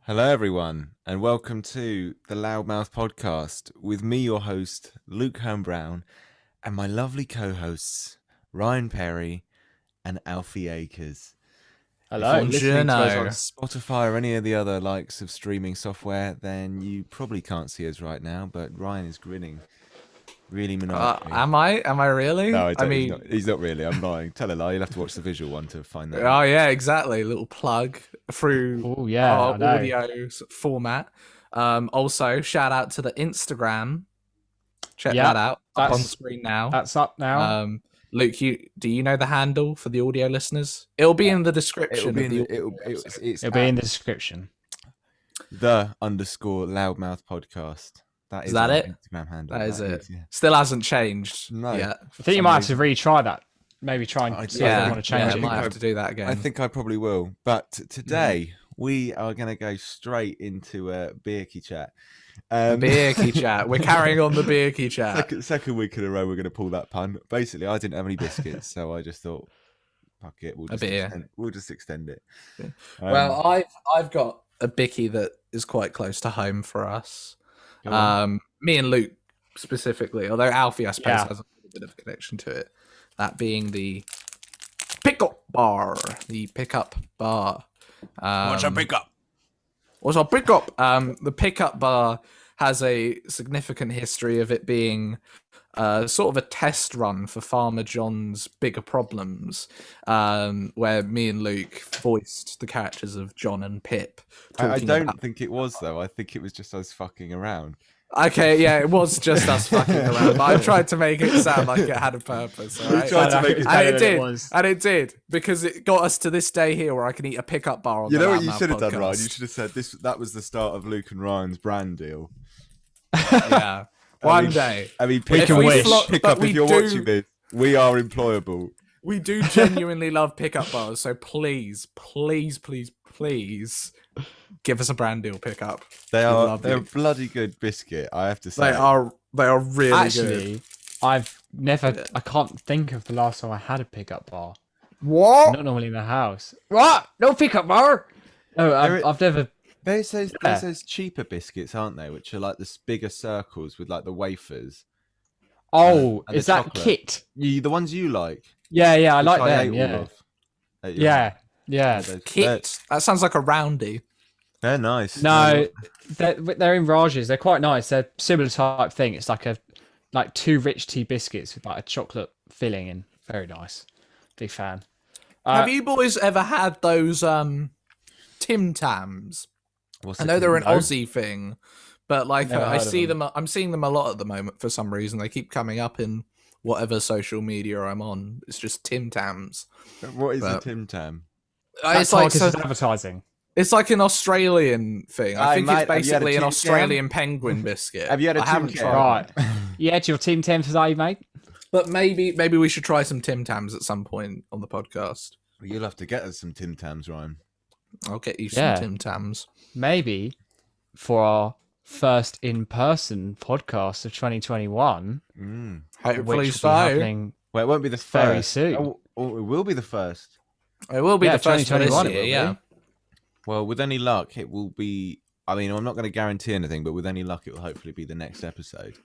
Hello, everyone, and welcome to the Loudmouth Podcast with me, your host, Luke Brown, and my lovely co-hosts, Ryan Perry and Alfie Akers. Hello. If you're listening to us on Spotify or any of the other likes of streaming software, then you probably can't see us right now, but Ryan is grinning. Really maniacally. Am I really? No, I mean, he's not really. I'm lying. Tell a lie. You'll have to watch the visual one to find that. Oh yeah, exactly. A little plug through our audio format. Also, shout out to the Instagram. Check that out. Up on screen now. That's up now. Luke, do you know the handle for the audio listeners? It'll be in the description. It'll be in the description. _Loudmouth Podcast. Is that it? Instagram handle. That is it. Yeah. Still hasn't changed yet. I think you might have to retry that. Maybe try and want to change it. I might have to do that again. I think I probably will. But today we are going to go straight into a Biccy chat. Biccy chat. We're carrying on the Biccy chat. Second week in a row we're going to pull that pun. Basically, I didn't have any biscuits, so I just thought, fuck it, we'll just extend it. Well, I've got a Biccy that is quite close to home for us. Me and Luke specifically, although Alfie I suppose has a little bit of a connection to it, that being the pickup bar. The pickup bar. What's a pickup? The pickup bar has a significant history of it being sort of a test run for Farmer John's Bigger Problems, where me and Luke voiced the characters of John and Pip. I don't think it was, though. I think it was just us fucking around. Okay, yeah, it was just us fucking around, but I tried to make it sound like it had a purpose. Right? And it did, because it got us to this day here where I can eat a pickup bar on the what you should have done, Ryan? You should have said that was the start of Luke and Ryan's brand deal. Yeah. One day. I mean, pick up if you're watching this. We are employable. We do genuinely love pickup bars, so please, please, please, please give us a brand deal pickup. They're a bloody good biscuit, I have to say. They are really good. I can't think of the last time I had a pickup bar. What? Not normally in the house. What? No pickup bar? No, I've never. There's those cheaper biscuits, aren't they? Which are like the bigger circles with like the wafers. Oh, is that Kit? The ones you like? Yeah, I like them. Yeah. Kit. That sounds like a roundie. They're nice. No, they're in Rajas. They're quite nice. They're similar type thing. It's like two rich tea biscuits with like a chocolate filling in. Very nice. Big fan. Have you boys ever had those Tim Tams? I know they're an Aussie thing, but like I'm seeing them a lot at the moment for some reason. They keep coming up in whatever social media I'm on. It's just Tim Tams. What is a Tim Tam? It's like advertising. It's like an Australian thing. I think it's basically an Australian penguin biscuit. Have you had a Tim Tam? Right. You had your Tim Tam today, mate? But maybe we should try some Tim Tams at some point on the podcast. Well, you'll have to get us some Tim Tams, Ryan. I'll get you some Tim Tams. Maybe for our first in-person podcast of 2021. Hopefully so. Well, it won't be the first. Very soon. Oh, it will be the first. It will be the first 2021 year, yeah. Well, with any luck, it will be... I mean, I'm not going to guarantee anything, but with any luck, it will hopefully be the next episode.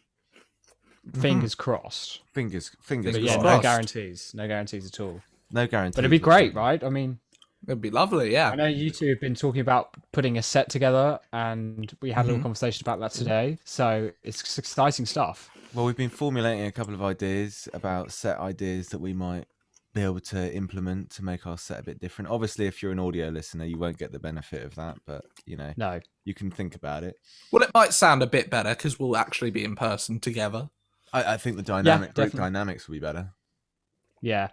Fingers crossed. Fingers but crossed. Yeah, no guarantees. No guarantees at all. No guarantees. But it'd be great, right? I mean... It'd be lovely, yeah. I know you two have been talking about putting a set together, and we had a little conversation about that today. So it's exciting stuff. Well, we've been formulating a couple of ideas about set ideas that we might be able to implement to make our set a bit different. Obviously, if you're an audio listener, you won't get the benefit of that, but no, you can think about it. Well, it might sound a bit better because we'll actually be in person together. I think the group dynamics will be better. Yeah,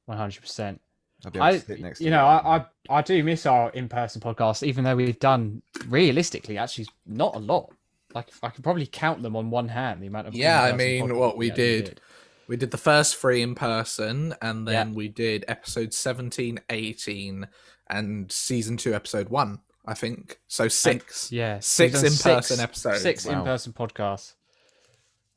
100%. I'll be able to sit next to you. I do miss our in-person podcast, even though we've done realistically actually not a lot. Like I could probably count them on one hand. The amount of what we did. We did the first 3 in person, and then we did episode 17, 18, and season 2, episode 1. I think so. 6. Six in-person episodes. 6 in-person podcasts.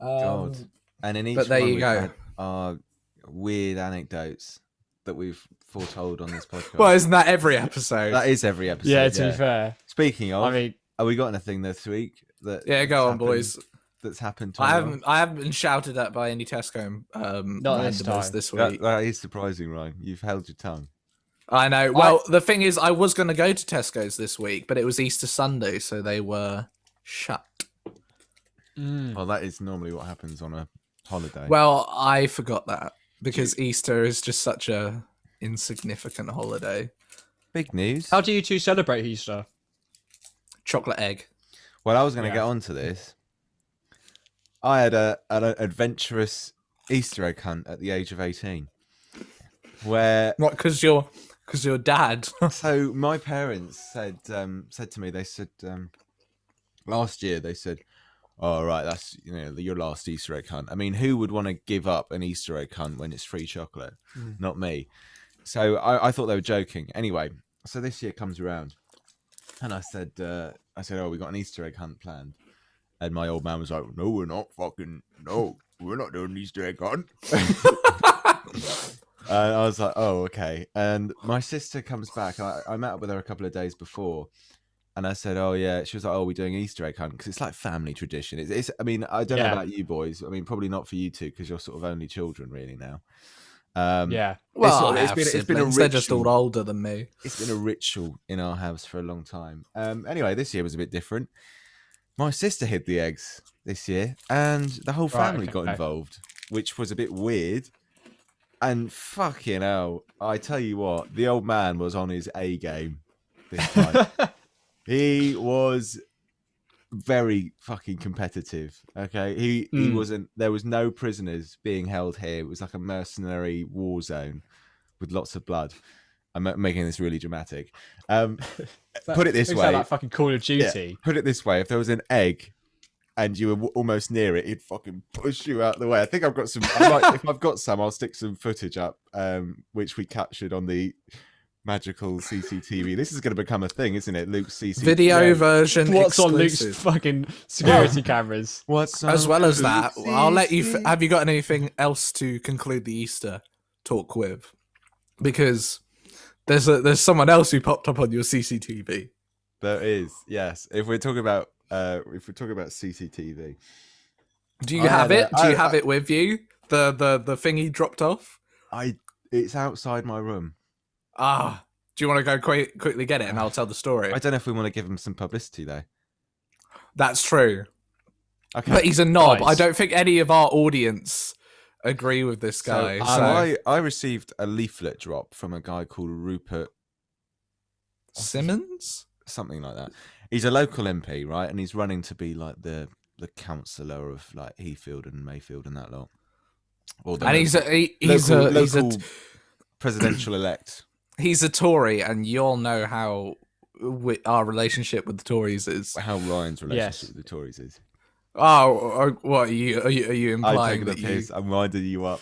God, and in each but there one you go. Our weird anecdotes. that we've foretold on this podcast. Well, isn't that every episode? That is every episode. Yeah, to be fair. Speaking of, I mean, have we got anything this week? Yeah, go on, boys. That's happened to I haven't been shouted at by any Tesco Not this time. this week. That is surprising, Ryan. You've held your tongue. I know. Well, the thing is, I was going to go to Tesco's this week, but it was Easter Sunday, so they were shut. Well, that is normally what happens on a holiday. Well, I forgot that because Easter is just such a insignificant holiday. Big news. how do you two celebrate Easter? Chocolate egg. Well, I was going to get onto this. I had an adventurous Easter egg hunt at the age of 18. Where What? Because your dad. so my parents said to me, they said last year, they said, "Oh, right, that's your last Easter egg hunt." I mean, who would want to give up an Easter egg hunt when it's free chocolate? Not me. So I thought they were joking. Anyway, so this year comes around, and I said, "Oh, we got an Easter egg hunt planned." And my old man was like, "No, we're not we're not doing an Easter egg hunt." And I was like, "Oh, okay." And my sister comes back. I met up with her a couple of days before, and I said, "Oh yeah." She was like, "Oh, we're doing Easter egg hunt because it's like family tradition." It's I mean, I don't know about you boys. I mean, probably not for you two because you're sort of only children really now. Yeah. Well, it's been a ritual. They're just all older than me. It's been a ritual in our house for a long time. Anyway, this year was a bit different. My sister hid the eggs this year, and the whole family got involved, which was a bit weird. And fucking hell, I tell you what, the old man was on his A game this time. He was very fucking competitive. Okay, he wasn't. There was no prisoners being held here. It was like a mercenary war zone with lots of blood. I'm making this really dramatic. Put it this way, like fucking Call of Duty. Yeah, put it this way: if there was an egg and you were almost near it, he'd fucking push you out of the way. I think I've got some. If I've got some, I'll stick some footage up, which we captured on the magical CCTV. This is going to become a thing, isn't it? Luke's CCTV video version. What's exclusive. on Luke's fucking security cameras? What's As well as that, CCTV? I'll let you. Have you got anything else to conclude the Easter talk with? Because there's someone else who popped up on your CCTV. There is, yes. If we're talking about CCTV, do you have it? Do you have it with you? The thing he dropped off. It's outside my room. Ah, do you want to go quickly get it, and I'll tell the story? I don't know if we want to give him some publicity though. That's true. Okay, But he's a knob. Nice. I don't think any of our audience agree with this guy. So I received a leaflet drop from a guy called Rupert Simmons, something like that. He's a local MP, right? And he's running to be like the councillor of like Heathfield and Mayfield and that lot. Or the and local presidential elect. he's a Tory, and you'll know how our relationship with the Tories is. How Ryan's relationship with the Tories is. Oh, what are you implying? I'm winding you up.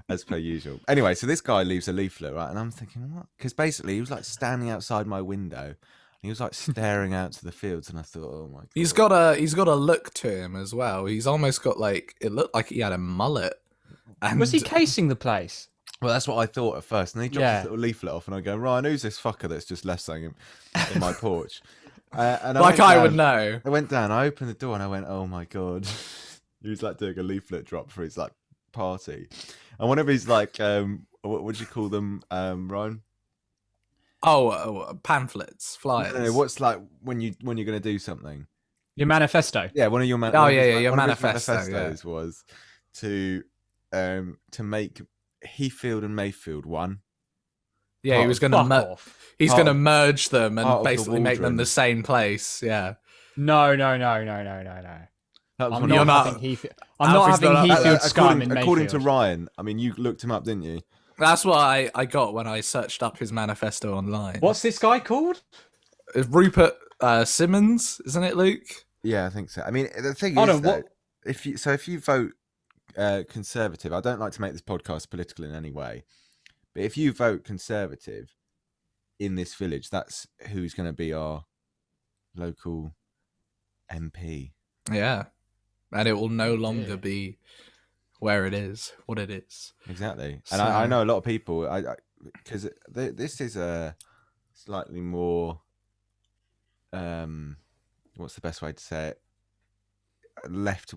As per usual. Anyway, so this guy leaves a leaflet, right? And I'm thinking, what? Because basically he was like standing outside my window. And he was like staring out to the fields. And I thought, oh my God. He's got a look to him as well. He's almost got it looked like he had a mullet. And Was he casing the place? Well, that's what I thought at first. And he dropped this little leaflet off. And I go, Ryan, who's this fucker that's just left something in my porch? And I would know. I went down, I opened the door and I went, oh my God. He was like doing a leaflet drop for his like party. And one of his like, what would you call them, Ryan? Oh, pamphlets, flyers. No, what's like when you're going to do something? Your manifesto. Yeah, one of your your manifestos was to make Heathfield and Mayfield one. Yeah, he was going to he's going to merge them and basically make them the same place. Yeah. No. I'm not having Heathfield Skym in Mayfield. According to Ryan, I mean, you looked him up, didn't you? That's what I got when I searched up his manifesto online. What's this guy called? Rupert Simmons, isn't it, Luke? Yeah, I think so. I mean, the thing is, though, if you vote Conservative, I don't like to make this podcast political in any way, but if you vote Conservative in this village, that's who's going to be our local MP. Yeah. And it will no longer be where it is, what it is. Exactly. So- And I know a lot of people, because this is a slightly more, what's the best way to say it? Right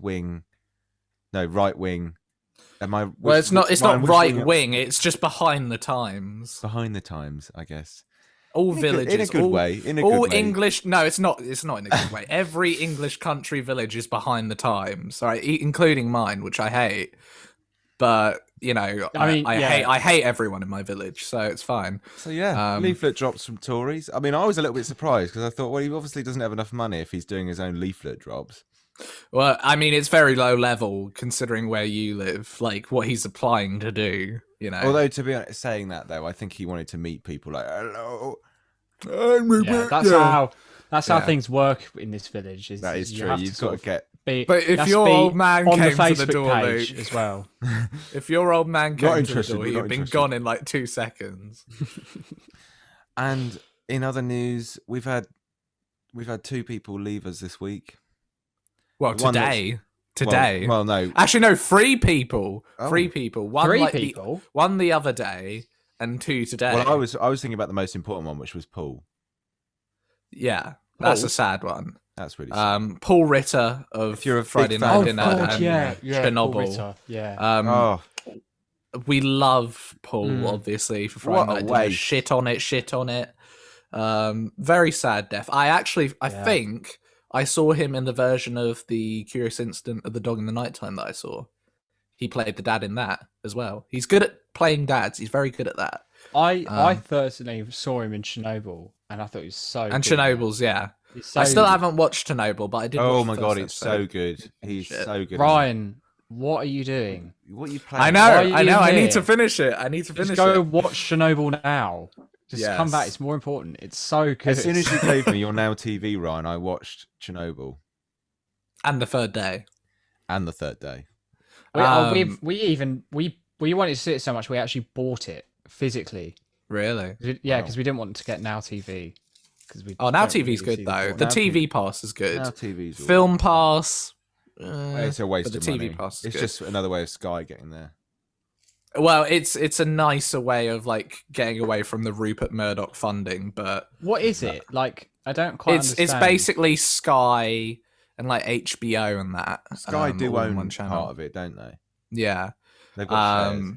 wing. Well, it's not right wing. It's just behind the times. Behind the times, I guess. All villages, in a good way. English. No, it's not. It's not in a good way. Every English country village is behind the times, right? Including mine, which I hate. But you know, I hate everyone in my village, so it's fine. So yeah, leaflet drops from Tories. I mean, I was a little bit surprised because I thought, well, he obviously doesn't have enough money if he's doing his own leaflet drops. Well, I mean, it's very low level considering where you live, like what he's applying to do, you know. Although, to be honest, saying that though, I think he wanted to meet people like, hello. Yeah, that's how things work in this village. That is true. You've got to get. But if your old man came to the door, page Luke, as well. If your old man came to the door, you'd have been gone in like 2 seconds. And in other news, we've had 2 people leave us this week. Well, today. Well, no. Actually, no. 3 people. Oh. 3 people. One 3 like people. One the other day, and 2 today. Well, I was thinking about the most important one, which was Paul. Yeah, that's a sad one. That's really sad. Paul Ritter of If you're a Friday big Night fan of Dinner Friday and Night Chernobyl. Yeah. We love Paul, obviously, for Friday Night Dinner. Shit on it. Very sad death. I think I saw him in the version of the Curious Incident of the Dog in the Nighttime that I saw. He played the dad in that as well. He's good at playing dads. He's very good at that. I personally saw him in Chernobyl, and I thought he was so And good. Chernobyl's, yeah. So I still haven't watched Chernobyl, but I did. Oh watch my the god, first it's so episode. good. He's so good. Ryan, what are you doing? What are you playing? I know. I need to finish it. Just go watch Chernobyl now. Just Yes. come back. It's more important. It's so good. As soon as you gave me your Now TV, Ryan, I watched Chernobyl. And the third day. And the third day. we wanted to see it so much we actually bought it physically. Really? Yeah, because we didn't want to get Now TV. Now don't TV's really good see though. point. The TV pass is good. Now TV's Film pass. It's a waste but of the money. TV pass is It's good. just another way of Sky getting there. Well, it's a nicer way of like getting away from the Rupert Murdoch funding, but What is it? Like, I don't quite understand. it's basically Sky and like HBO and that. Sky do all in own one channel. part of it, don't they? Yeah. They've got shares.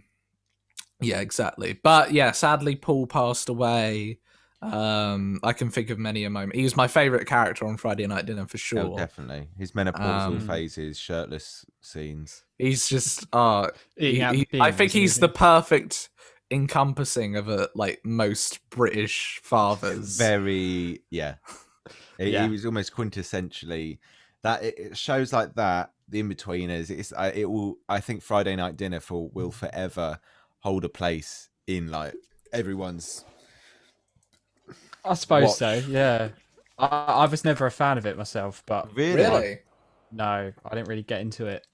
Yeah, exactly. But yeah, sadly Paul passed away. I can think of many a moment. He was my favorite character on Friday Night Dinner for sure. Oh, definitely. His menopausal phases, shirtless scenes. He's just Eating out I beans, think he's isn't the he? perfect encompassing of a like most British fathers. Very, yeah. Yeah. He was almost quintessentially that. It shows like that. The in-betweeners. It will. I think Friday Night Dinner will forever hold a place in like everyone's. I suppose watch. so. Yeah. I was never a fan of it myself, but Really? no, I didn't really get into it.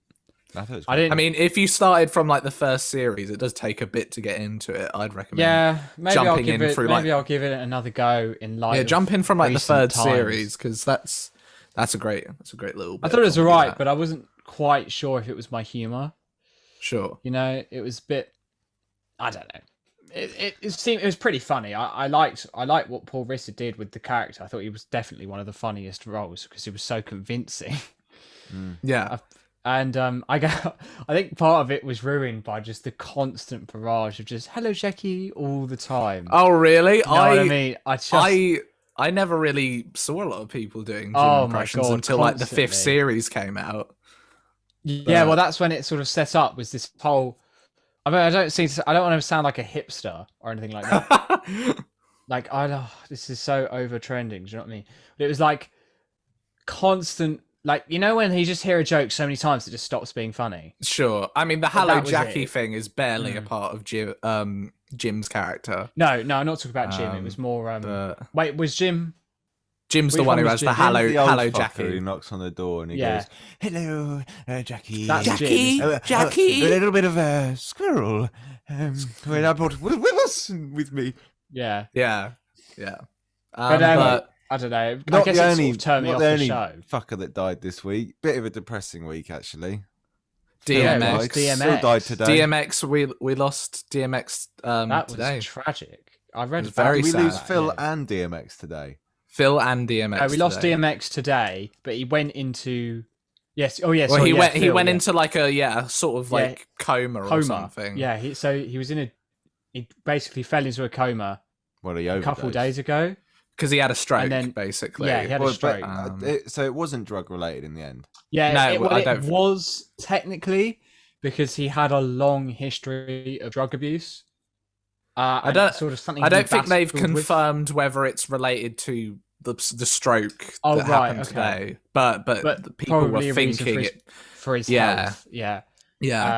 I thought it was I didn't. I mean, if you started from like the first series, it does take a bit to get into it. I'd recommend. Yeah, maybe I'll jumping give in it. through, Maybe like- I'll give it another go in light. Yeah, of jump in from like the recent third times. series because that's a great little. I bit thought it was of comedy, alright, that. but I wasn't quite sure if it was my humor. Sure. You know, it was a bit. I don't know. It seemed it was pretty funny. I liked what Paul Ritter did with the character. I thought he was definitely one of the funniest roles because he was so convincing. Yeah. And I think part of it was ruined by just the constant barrage of just "Hello, Jackie" all the time. Oh really? You know what I mean? I never really saw a lot of people doing Jim Oh my impressions God, until like the 5th constantly. series came out. Yeah, well, that's when it sort of set up was this whole. I mean, I don't want to sound like a hipster or anything like that. Like, this is so over trending. Do you know what I mean? But it was like constant, like, you know, when you just hear a joke so many times, it just stops being funny. Sure. I mean, the But Hello that was Jackie it. thing is barely a part of Jim's character. No, I'm not talking about Jim. It was more. but- Wait, was Jim? Jim's the Which one one who was has the Jim? hello, The old hello fucker Jackie. who knocks on the door and he Yeah. goes, "Hello, Jackie." That's Jackie, Jim. Jackie. A little bit of a squirrel. When I brought Wilson with me. Yeah, Yeah. but, But I don't know. I Not guess the it only, sort of turned me not off the the only show. fucker that died this week. Bit of a depressing week, actually. DMX. Still died today. DMX, we lost DMX That today. was tragic. I read was very we sad. lose Phil and DMX today. Phil and DMX. we lost today. DMX today, but he went into yes. Oh yes. Well, he went Phil, into like a sort of like coma or something. Yeah. He was he basically fell into a coma a couple of days ago because he had a stroke. And then, basically, yeah, he had a stroke. So it wasn't drug related in the end. Yeah, No, it was technically because he had a long history of drug abuse. I don't sort of something. I don't think they've battled with. confirmed whether it's related to the stroke that happened today. But the people were probably a reason thinking for his health. Yeah.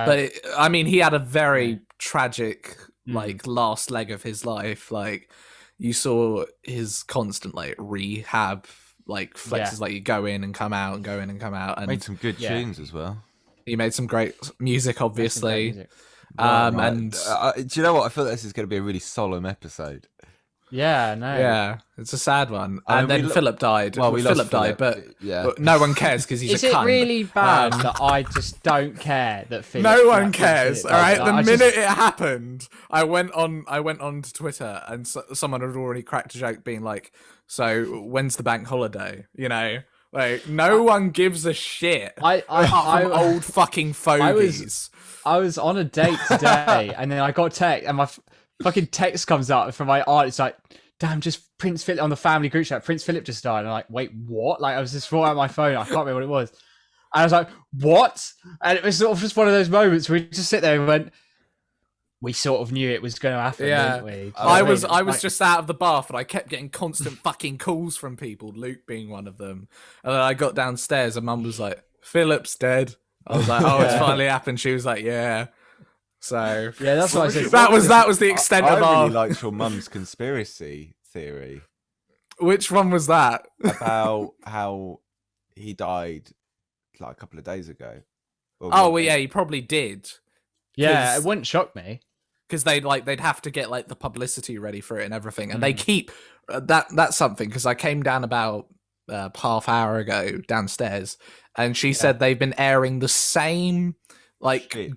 But I mean, he had a very tragic like last leg of his life. Like you saw his constant like rehab, like flexes, like you go in and come out and go in and come out, and Made some good tunes as well. he made some great music, obviously. Music. And do you know what? I feel like this is going to be a really solemn episode. Yeah, no. yeah, it's a sad one. I mean, And then Philip died. Well, we Philip lost died, Philip. but no one cares because he's Is a it cunt. really bad that I just don't care that Philip? No one like, cares. Philip All right. died? The I minute just- it happened, I went on to Twitter, and someone had already cracked a joke, being like, "So when's the bank holiday?" You know, like no one gives a shit. I Old fucking fogies. I was on a date today, and then I got text, and my fucking text comes out from my aunt. It's like, damn, just Prince Philip on the family group chat. Prince Philip just died. And I'm like, wait, what? Like, I was just brought out my phone. I can't remember what it was. And I was like, what? And it was sort of just one of those moments where we just sit there and went, we sort of knew it was going to happen, didn't we? Do you know I what was mean? I was Like, just out of the bath, and I kept getting constant fucking calls from people, Luke being one of them. And then I got downstairs, and Mum was like, "Philip's dead." I was like, "Oh, it's finally happened." She was like, "Yeah." So yeah, that's what I said. that was the extent I of our. really liked your mum's conspiracy theory Which one was that? about how he died like a couple of days ago. Oh well, yeah, he probably did. Yeah, it wouldn't shock me. Because they'd have to get like the publicity ready for it and everything, and they keep that's something. Because I came down about half hour ago downstairs, and she said they've been airing the same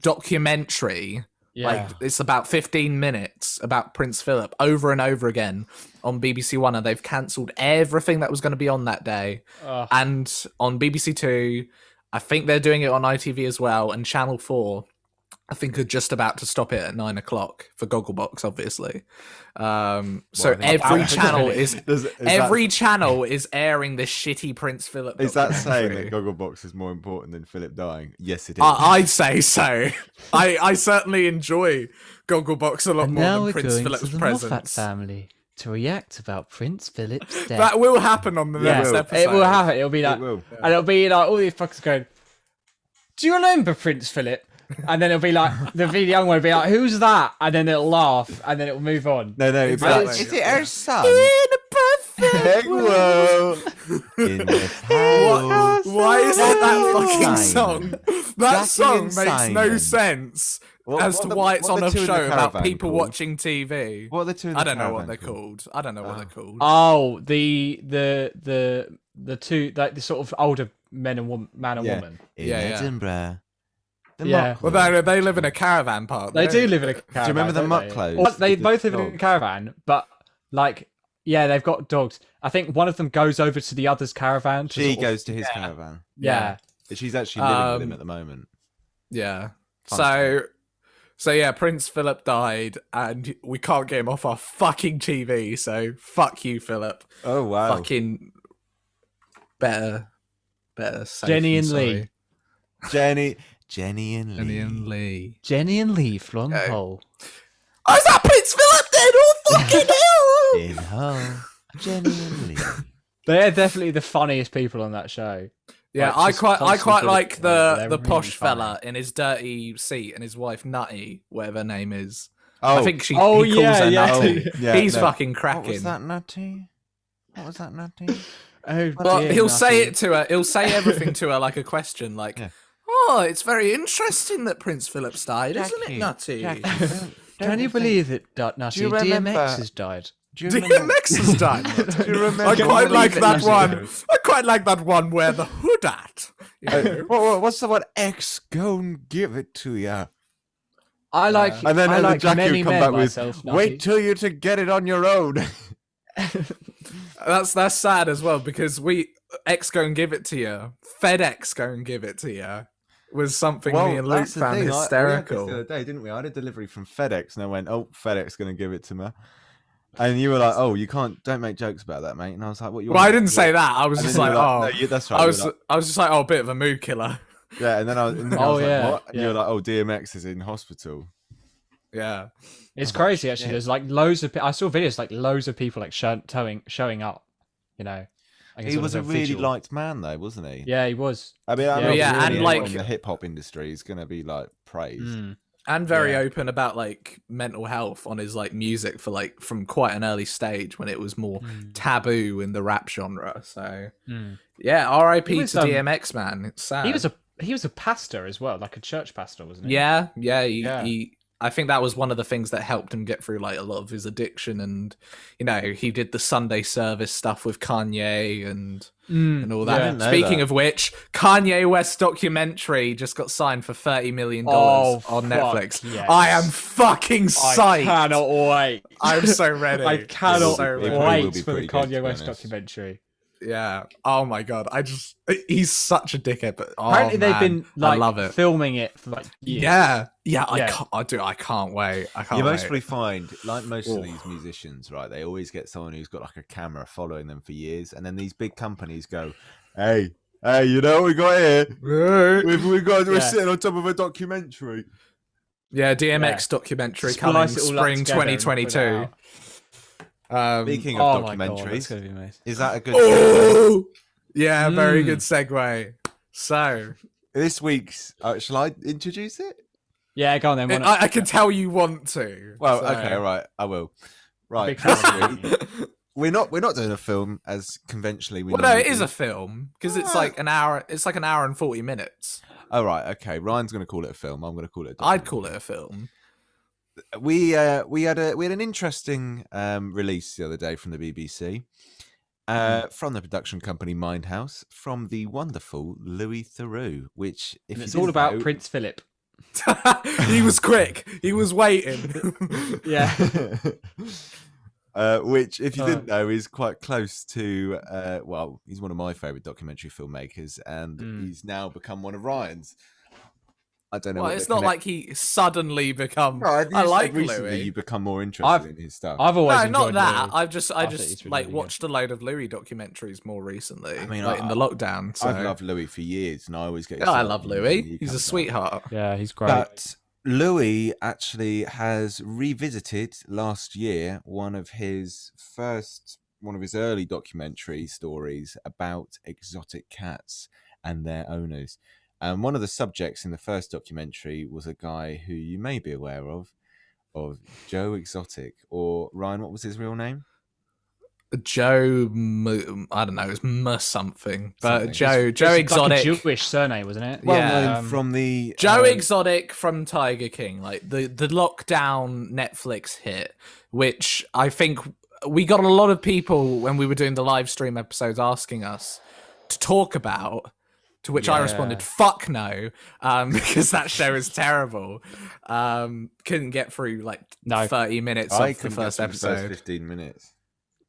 documentary. Yeah. Like it's about 15 minutes about Prince Philip over and over again on BBC One, and they've cancelled everything that was going to be on that day. And on BBC Two, I think they're doing it on ITV as well, and Channel 4. I think are just about to stop it at 9 o'clock for Gogglebox, obviously. So every channel channel is airing this shitty Prince Philip. Is that saying that Gogglebox is more important than Philip dying? Yes, it is. I'd say so. I certainly enjoy Gogglebox a lot more than Prince Philip's presence. Family to react about Prince Philip's death. That will happen on the next episode. It will happen. It'll be like, It will. and it'll be like all these fuckers going, "Do you remember Prince Philip?" And then it'll be like the young one will be like, "Who's that?" And then it'll laugh, and then it'll move on. No, it's Exactly. like, is it our son? In a perfect Whoa. In this house. Why is it that fucking Simon. song? That Jackie song and makes Simon. no sense as to why it's on a two in the show about caravan people called? watching TV. What are the two in the I don't know caravan what they're called? called. I don't know what they're called. Oh, the two, like the sort of older man and woman. In Yeah. Edinburgh. The Yeah. Muck Well, Clothes. they live in a caravan park. They don't do live in a caravan. Do you remember the don't Muck they? Clothes Well, they with the both live in a dogs? caravan, but like, yeah, they've got dogs. I think one of them goes over to the other's caravan. To She sort of- goes to his caravan. Yeah. But she's actually living with him at the moment. Yeah. Fun So yeah, Prince Philip died, and we can't get him off our fucking TV. So fuck you, Philip. Oh, wow. Fucking better. Safe Jenny than and Lee. sorry. Jenny and Lee. Jenny and Lee. Jenny and Lee from Okay. Hull. Oh, is that Prince Philip dead? Oh, fucking hell! In Hull. Jenny and Lee. They're definitely the funniest people on that show. Yeah, Like, I just quite constantly like they're the really posh funny. fella in his dirty seat and his wife Nutty, whatever her name is. Oh, I think he Oh, calls yeah, her yeah. Nutty. yeah, He's no. fucking What cracking. was that, Nutty? What was that, Nutty? Oh, But dear, he'll say Nutty. it to her. He'll say everything to her like a question, like, Yeah. "Oh, it's very interesting that Prince Philip's died, isn't it, Nutty?" Can you believe it, Nutty? you remember- DMX has died. Do you remember? DMX has died. Do you remember? I quite like it, that Nutty? one. I quite like that one where the hood that. You know? What's the word? X, go and give it to ya. I like, And then, I like Jackie many would come men back with, myself. wait till you to get it on your own. That's sad as well, because X go and give it to you, FedEx go and give it to you, was something me and Luke that's the found thing. We had hysterical. this the other day, didn't we? I had a delivery from FedEx, and I went, "Oh, FedEx going to give it to me," and you were like, "Oh, you don't make jokes about that, mate." And I was like, "What you?" Well, want I didn't say that. I was And just then like, you were oh, no, that's right. I You was, were like, I was just like, oh, a bit of a mood killer. yeah, and then I was like, what? And you were like, "Oh, DMX is in hospital." Yeah, It's crazy actually. There's like loads of. I saw videos like loads of people like showing up. You know, like He was a really liked man, though, wasn't he? Yeah, he was. I mean, Yeah, and like in the hip hop industry is going to be like praised. And very open about like mental health on his like music for like from quite an early stage when it was more taboo in the rap genre. So yeah, R.I.P. to DMX, man. It's sad. He was a pastor as well, like a church pastor, wasn't he? Yeah. He I think that was one of the things that helped him get through like a lot of his addiction, and you know, he did the Sunday service stuff with Kanye and all that. Yeah. Speaking of which, Kanye West documentary just got signed for $30 million on Netflix. Yes. I am fucking psyched. I cannot wait. I'm so ready. I cannot wait for the good, Kanye West documentary. Yeah. Oh my god. He's such a dickhead. But apparently they've been like I love it. filming it for like years. Yeah. I can't wait. You mostly find, like most of these musicians, right? They always get someone who's got like a camera following them for years, and then these big companies go, "Hey, you know what we got here? We're sitting on top of a documentary." Yeah, DMX documentary coming spring 2022. Speaking of documentaries, God, be amazing. is that a good segue? Yeah, very good segue. So This week's shall I introduce it? Yeah, go on then. I can tell you want to. Well, so. okay, right, I will. Right, Big we're not doing a film as conventionally we. Well, no, it is a film because it's like an hour. It's like an hour and 40 minutes. Oh right, okay. Ryan's going to call it a film. I'm going to call it. I'd call it a film. We had an interesting release the other day from the BBC, from the production company Mindhouse, from the wonderful Louis Theroux, which it's all about Prince Philip. He was quick. He was waiting. Yeah. Which, if you didn't know, is quite close to. Well, he's one of my favourite documentary filmmakers, and he's now become one of Ryan's. I don't know. Well, it's not like he suddenly become. No, I like recently Louis. You become more interested in his stuff. I've always not that. Louis. I just really like watched a load of Louis documentaries more recently. I mean, in the lockdown. So. I've loved Louis for years, and I always get. I love Louis. He's a sweetheart. Yeah, he's great. But Louis actually has revisited last year one of his early documentary stories about exotic cats and their owners. And one of the subjects in the first documentary was a guy who you may be aware of Joe Exotic, or Ryan, what was his real name? Joe, I don't know, it's something, but Joe Exotic, like a Jewish surname, wasn't it? Well, yeah, from the Joe Exotic from Tiger King, like the lockdown Netflix hit, which I think we got a lot of people when we were doing the live stream episodes asking us to talk about. To which I responded, "Fuck no," because that show is terrible. Couldn't get through like 30 minutes of the first episode. The first 15 minutes.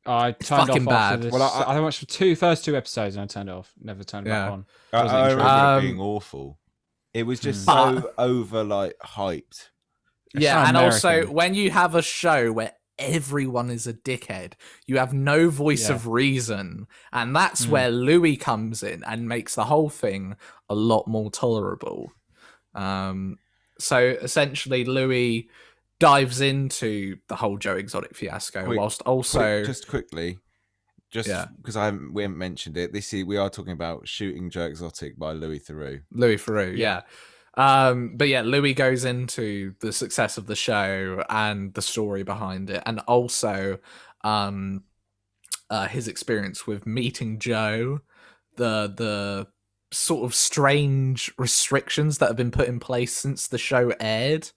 I turned fucking off bad. After this. Well, I watched the first two episodes and I turned it off. Never turned it back on. I remember it being awful. It was just so over hyped. Yeah, and also when you have a show where everyone is a dickhead, you have no voice of reason, and that's where Louis comes in and makes the whole thing a lot more tolerable. So essentially Louis dives into the whole Joe Exotic fiasco whilst also quickly because we haven't mentioned it, we are talking about Shooting Joe Exotic by Louis Theroux. Yeah. But yeah, Louis goes into the success of the show and the story behind it, and also his experience with meeting Joe, the sort of strange restrictions that have been put in place since the show aired,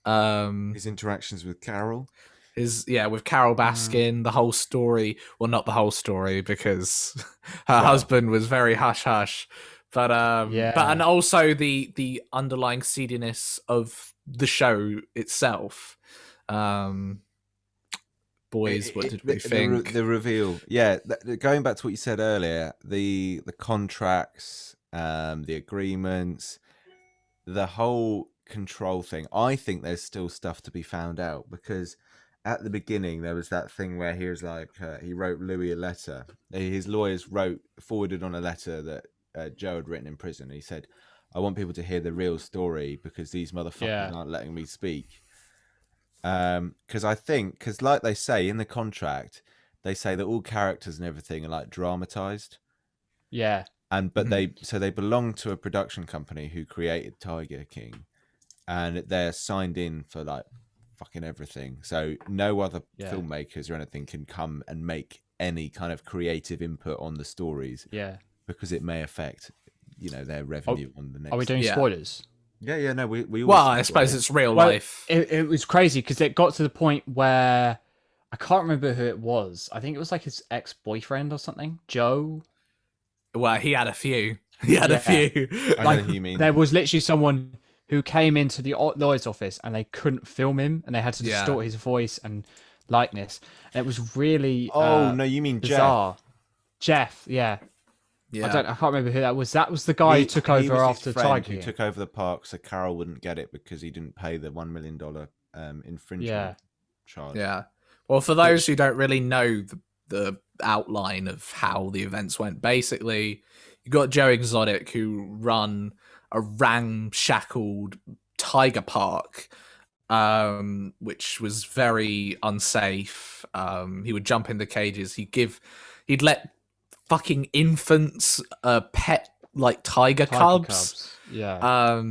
his interactions with Carol. With Carol Baskin, the whole story. Well, not the whole story, because her husband was very hush-hush. But Yeah. and also the underlying seediness of the show itself. Boys, what did we think? The reveal, yeah. Going back to what you said earlier, the contracts, the agreements, the whole control thing. I think there's still stuff to be found out, because at the beginning there was that thing where he was like, he wrote Louis a letter. His lawyers forwarded on a letter that Joe had written in prison. He said, "I want people to hear the real story because these motherfuckers aren't letting me speak." Because like they say in the contract, they say that all characters and everything are like dramatized. Yeah. But they belong to a production company who created Tiger King, and they're signed in for like fucking everything. So no other filmmakers or anything can come and make any kind of creative input on the stories. Yeah. Because it may affect, their revenue on the next. Are we doing spoilers? Yeah, no, we well, I suppose it's real life. It was crazy because it got to the point where I can't remember who it was. I think it was like his ex-boyfriend or something, Joe. Well, he had a few. A few. I know who you mean. There was literally someone who came into the lawyer's office and they couldn't film him, and they had to distort his voice and likeness. And it was really no, you mean bizarre. Jeff, yeah. I can't remember who that was. That was the guy who took over after Tiger. Who took over the park, so Carol wouldn't get it because he didn't pay the $1 million infringement charge. Yeah. Well, for those who don't really know the outline of how the events went, basically, you got Joe Exotic, who run a ramshackled tiger park, which was very unsafe. He would jump in the cages. He'd let fucking infants pet like tiger cubs. Yeah.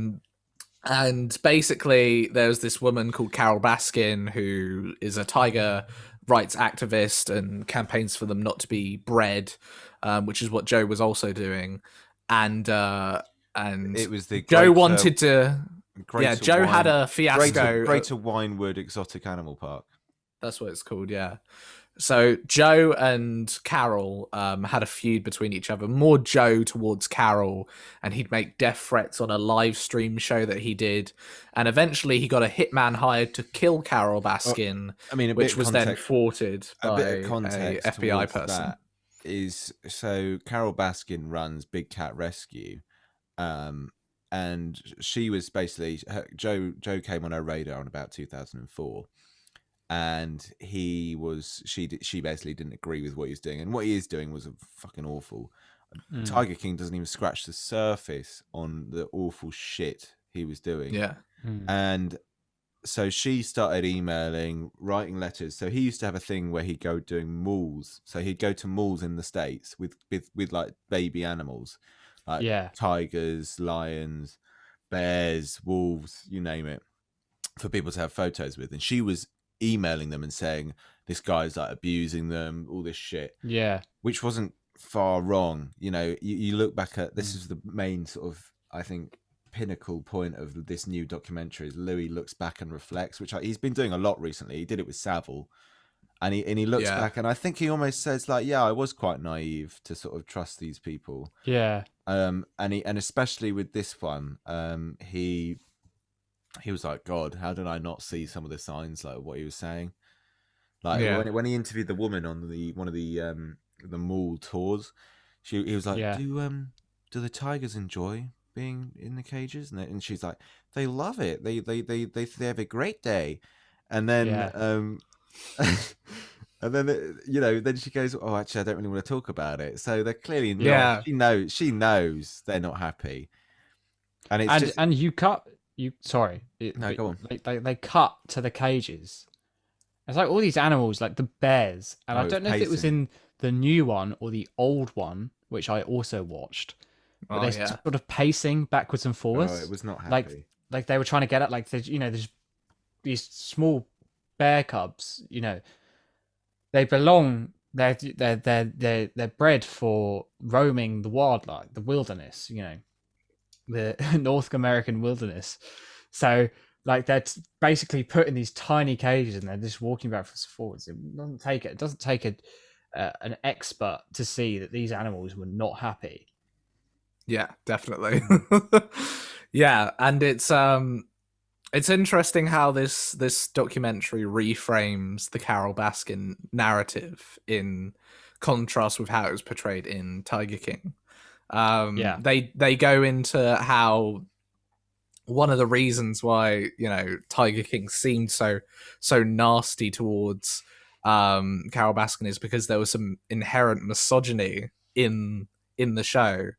And basically there's this woman called Carol Baskin who is a tiger rights activist and campaigns for them not to be bred, which is what Joe was also doing. And it was the Joe wanted to Joe had a fiasco. Greater Winewood Exotic Animal Park. That's what it's called, yeah. So Joe and Carol had a feud between each other, more Joe towards Carol, and he'd make death threats on a live stream show that he did. And eventually he got a hitman hired to kill Carol Baskin, which was then thwarted by a FBI person. So Carol Baskin runs Big Cat Rescue, and she was basically, Joe came on her radar in about 2004. And she basically didn't agree with what he was doing, and what he is doing was fucking awful. Tiger King doesn't even scratch the surface on the awful shit he was doing. And so she started emailing, writing letters. So he used to have a thing where he'd go doing malls. So he'd go to malls in the States with like baby animals, like tigers, lions, bears, wolves, you name it, for people to have photos with. And she was emailing them and saying this guy's like abusing them, all this shit, which wasn't far wrong. You look back at this, is the main sort of, I think, pinnacle point of this new documentary is Louis looks back and reflects, which he's been doing a lot recently. He did it with Savile, and he looks back, and I think he almost says like, I was quite naive to sort of trust these people, and especially with this one, he was like, God, how did I not see some of the signs, like what he was saying? Like when he interviewed the woman on one of the mall tours, he was like, do the tigers enjoy being in the cages? And she's like, they love it. They have a great day. And then and then then she goes, oh, actually, I don't really want to talk about it. So they're clearly not. She knows they're not happy. And it's go on. They cut to the cages. It's like all these animals, like the bears, and I don't know if it was in the new one or the old one, which I also watched. But they're sort of pacing backwards and forwards. Oh, it was not happy. Like they were trying to get at, like, there's these small bear cubs. They belong. They're bred for roaming the wildlife, the wilderness. The North American wilderness. So like they're basically put in these tiny cages and they're just walking backwards and forwards. It doesn't take an expert to see that these animals were not happy. Yeah, definitely. Yeah, and it's interesting how this documentary reframes the Carol Baskin narrative in contrast with how it was portrayed in Tiger King. Yeah. They go into how one of the reasons why, you know, Tiger King seemed so nasty towards Carol Baskin is because there was some inherent misogyny in the show,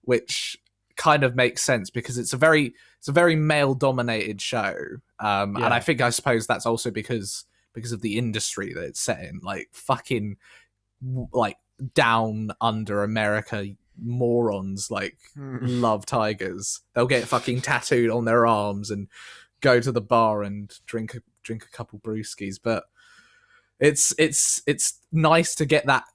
which kind of makes sense because it's a very male dominated show, and I suppose that's also because of the industry that it's set in, like fucking like down under America morons like love tigers. They'll get fucking tattooed on their arms and go to the bar and drink a couple brewskis. But it's nice to get that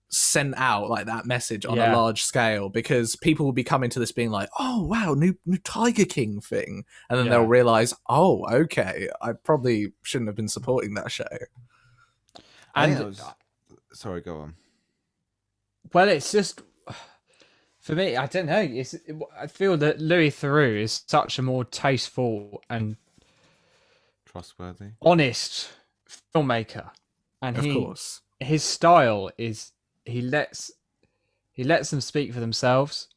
sent out, like that message on a large scale, because people will be coming to this being like, oh wow, new Tiger King thing, and then they'll realize, oh okay, I probably shouldn't have been supporting that show. And sorry, go on. Well, it's just, for me, I don't know. I feel that Louis Theroux is such a more tasteful and trustworthy, honest filmmaker, and of course, his style is he lets them speak for themselves,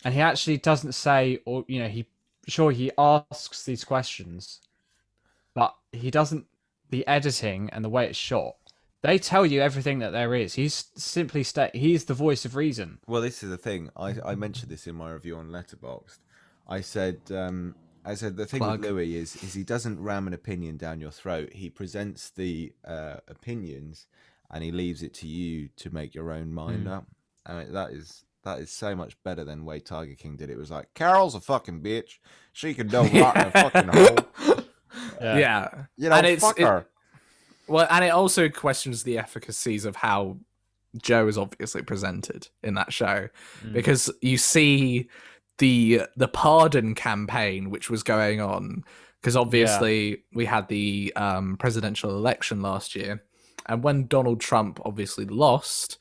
and he actually doesn't say, or you know, he asks these questions, but he doesn't. The editing and the way it's shot, they tell you everything that there is. He's simply he's the voice of reason. Well, this is the thing. I mentioned this in my review on Letterboxd. I said the thing with Louis is he doesn't ram an opinion down your throat. He presents the opinions and he leaves it to you to make your own mind up. I mean, that is so much better than the way Tiger King did it. It was like, Carol's a fucking bitch. She can go rot in a fucking hole. Yeah. You know, and fuck her. Well, and it also questions the efficacies of how Joe is obviously presented in that show, because you see the pardon campaign which was going on, because obviously we had the presidential election last year, and when Donald Trump obviously lost,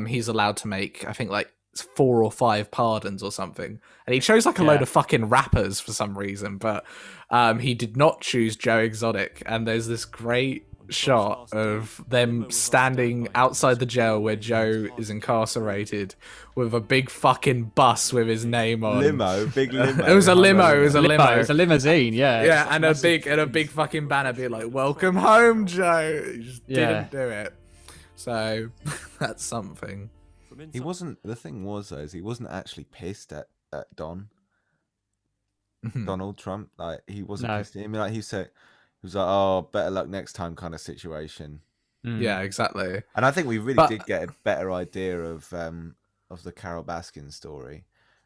he's allowed to make, I think, like 4 or 5 pardons or something, and he chose like a load of fucking rappers for some reason, but he did not choose Joe Exotic, and there's this great shot of them standing outside the jail where Joe is incarcerated with a big fucking bus with his name on. Big limo. It was a limo. It was a limo. It was a limousine. Yeah. Yeah, and a big fucking banner being like, "Welcome home, Joe." He just didn't do it. So that's something. He wasn't. The thing was, though, is he wasn't actually pissed at Donald Trump. Like, he wasn't pissed at him. Like, he was like, "Oh, better luck next time," kind of situation. Yeah, exactly. And I think we really did get a better idea of the Carol Baskin story.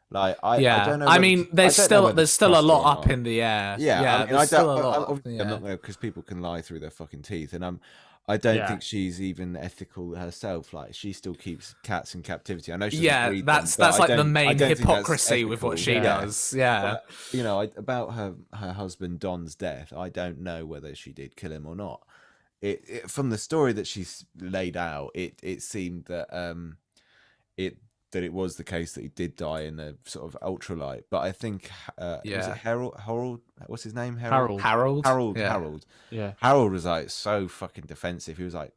Like, I don't know. I mean, there's still a lot up in the air. Yeah, there's still a lot. I'm not going to, because people can lie through their fucking teeth, and I don't think she's even ethical herself. Like, she still keeps cats in captivity. I know she's that's like the main hypocrisy with what she does. Yeah, but, you know, about her husband Don's death, I don't know whether she did kill him or not. It from the story that she's laid out, it seemed that it was the case that he did die in a sort of ultralight. But I think was it Harold? What's his name? Harold. Harold. Yeah. Harold was like so fucking defensive. He was like,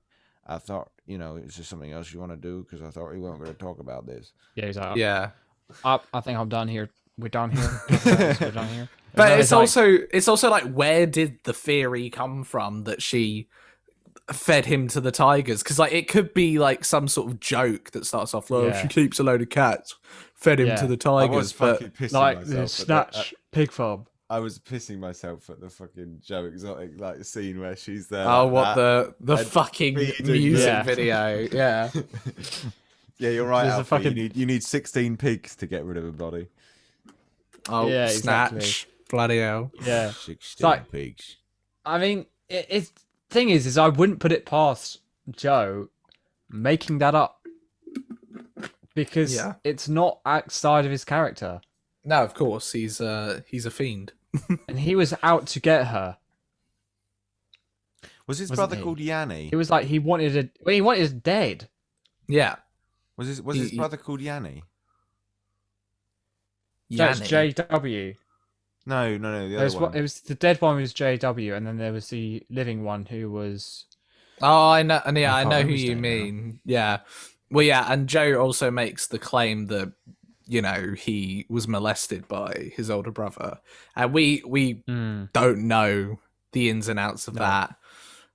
I thought, you know, is there something else you want to do? Because I thought we weren't going to talk about this. Yeah, he's like, I think I'm done here. We're done here. We're done here. But it's also like, where did the theory come from that she fed him to the tigers? Because like, it could be like some sort of joke that starts off, she keeps a load of cats, fed him to the tigers. But like the Snatch pig farm. I was pissing myself at the fucking Joe Exotic like scene where she's there. Oh, what the fucking music video? Yeah. Yeah, you're right, Alfie. You need 16 pigs to get rid of a body. Oh, yeah, Snatch. Exactly. Bloody hell. Yeah. 16 pigs. I mean, it's thing is I wouldn't put it past Joe making that up, because it's not outside of his character. No, of course, he's a fiend. And he was out to get her. Was his brother called Yanni? He was like, he wanted her dead. Yeah. Was his brother called Yanni? No, it's Yanni. JW. No, the other one. It was the dead one was JW, and then there was the living one who was. Oh, I know, and yeah, I I can't know who remember his you name now. mean. Yeah, well, yeah, and Joe also makes the claim that he was molested by his older brother, and we don't know the ins and outs of that.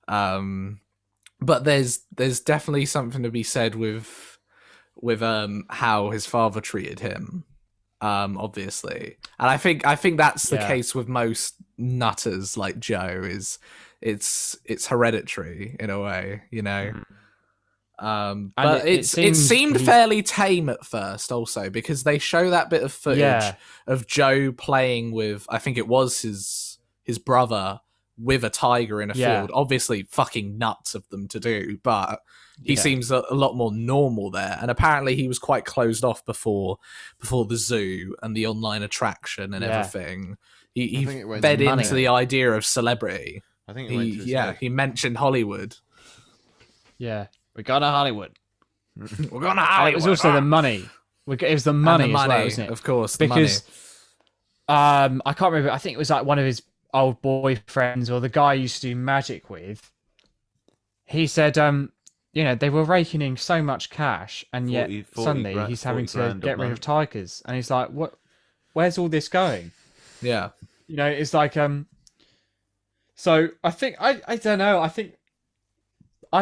But there's definitely something to be said with how his father treated him. Obviously, and I think that's the case with most nutters like Joe. Is it's hereditary in a way, but it seemed fairly tame at first, also because they show that bit of footage of Joe playing with, I think it was his brother, with a tiger in a field. Obviously, fucking nuts of them to do, but he seems a lot more normal there. And apparently, he was quite closed off before the zoo and the online attraction and everything. He fed into the idea of celebrity. I think he mentioned Hollywood. Yeah, we're going to Hollywood. We're going to Hollywood. It was also the money. It was the money, as well, wasn't it? Of course, because I can't remember. I think it was like one of his old boyfriends or the guy he used to do magic with. He said, they were raking in so much cash, and 40 yet suddenly he's having to get rid month. of tigers, and he's like, "What? Where's all this going?" Yeah, it's like So I think I don't know. I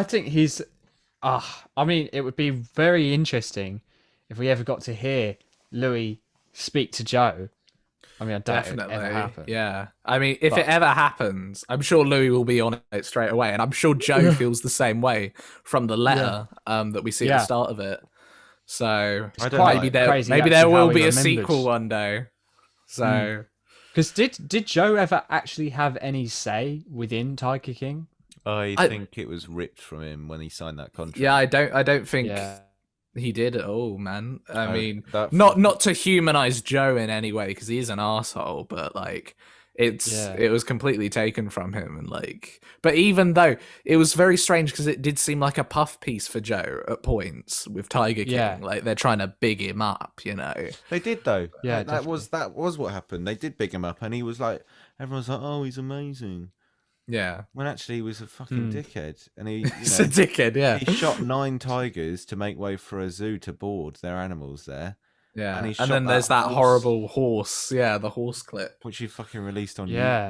think he's. I mean, it would be very interesting if we ever got to hear Louis speak to Joe. I mean, I doubt it would ever happen. Yeah, I mean, if it ever happens, I'm sure Louis will be on it straight away, and I'm sure Joe feels the same way from the letter that we see at the start of it. So maybe there will be a sequel one day. So, because did Joe ever actually have any say within Tiger King? I think it was ripped from him when he signed that contract. Yeah, I don't think he did at all, man. I mean, not to humanize Joe in any way, because he is an asshole, but like it was completely taken from him, and like, but even though it was very strange, because it did seem like a puff piece for Joe at points with Tiger King, like they're trying to big him up, They did though. Yeah, that was what happened. They did big him up, and he was like, everyone's like, oh, he's amazing. Yeah, when actually he was a fucking dickhead, and he he's a dickhead. Yeah, he shot 9 tigers to make way for a zoo to board their animals there. Yeah, and then there's that horrible horse. Yeah, the horse clip, which he fucking released on. His fucking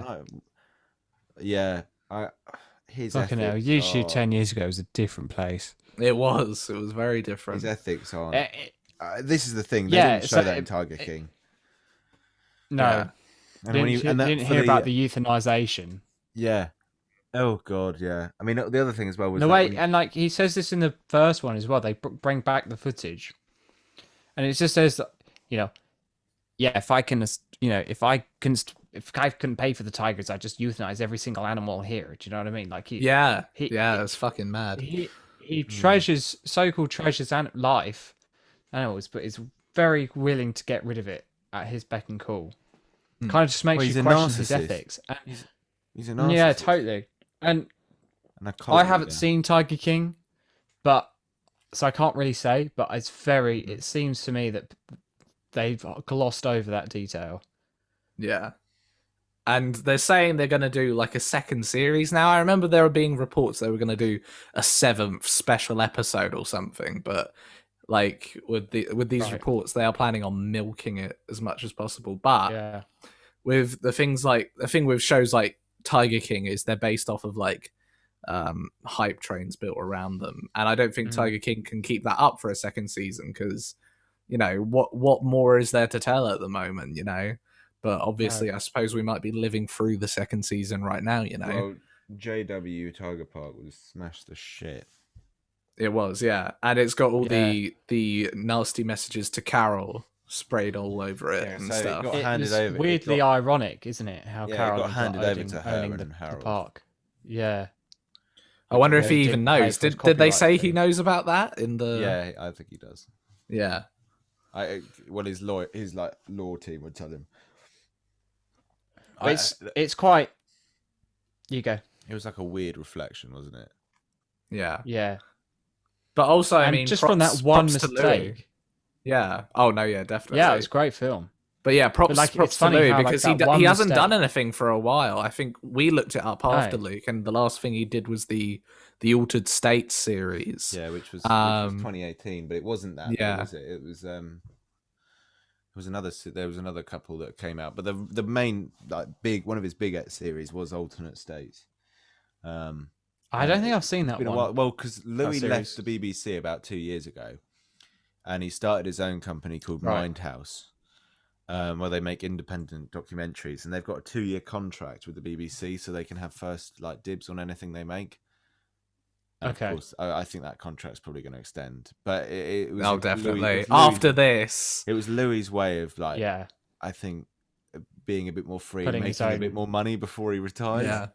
hell. YouTube 10 years ago was a different place. It was very different. His ethics aren't. This is the thing. They didn't show that in Tiger King. No, and didn't hear about the euthanization. Yeah. Oh god, yeah. I mean, the other thing as well was and like he says this in the first one as well. They bring back the footage, and it just says that if I couldn't pay for the tigers, I'd just euthanize every single animal here. Do you know what I mean? Like it's fucking mad. He treasures so-called treasures life animals, but is very willing to get rid of it at his beck and call. Kind of just makes you question his ethics. He's a narcissist. Yeah, totally. And I haven't seen Tiger King, but so I can't really say. But it seems to me that they've glossed over that detail. Yeah, and they're saying they're going to do like a second series now. I remember there were being reports they were going to do a 7th special episode or something, but like with these reports, they are planning on milking it as much as possible. But with the thing with shows like Tiger King is they're based off of like hype trains built around them, and I don't think Tiger King can keep that up for a second season, because what more is there to tell at the moment, but obviously I suppose we might be living through the second season right now. Well, JW Tiger Park was smashed to shit. It was, and it's got all the nasty messages to Carol sprayed all over it and stuff. It got handed over. Weirdly ironic, isn't it? How Carol got handed over to her and the Harold. park. Yeah. I wonder if he even knows. Did they say he knows about that in the? Yeah, I think he does. Yeah. His law team would tell him. It's quite. You go. It was like a weird reflection, wasn't it? Yeah. Yeah. But also, I mean, just from that one mistake. Yeah. Oh no, yeah, definitely. Yeah, it was a great film. But yeah, props it's to funny Louis, how, like, because that one he hasn't done mistake- anything for a while. I think we looked it up after Luke, and the last thing he did was the Altered States series. Yeah, which was 2018, but it wasn't that. Yeah. Was it? It was. There was another couple that came out, but the main one of his big series was Alternate States. I don't think I've seen that one. Well, because Louis left the BBC about 2 years ago, and he started his own company called Mindhouse, where they make independent documentaries, and they've got a 2-year contract with the BBC, so they can have first dibs on anything they make. And okay. Of course, I think that contract's probably going to extend, but it was definitely after this. It was Louis's way of yeah. I think being a bit more free, Putting and making a bit more money before he retired. Yeah.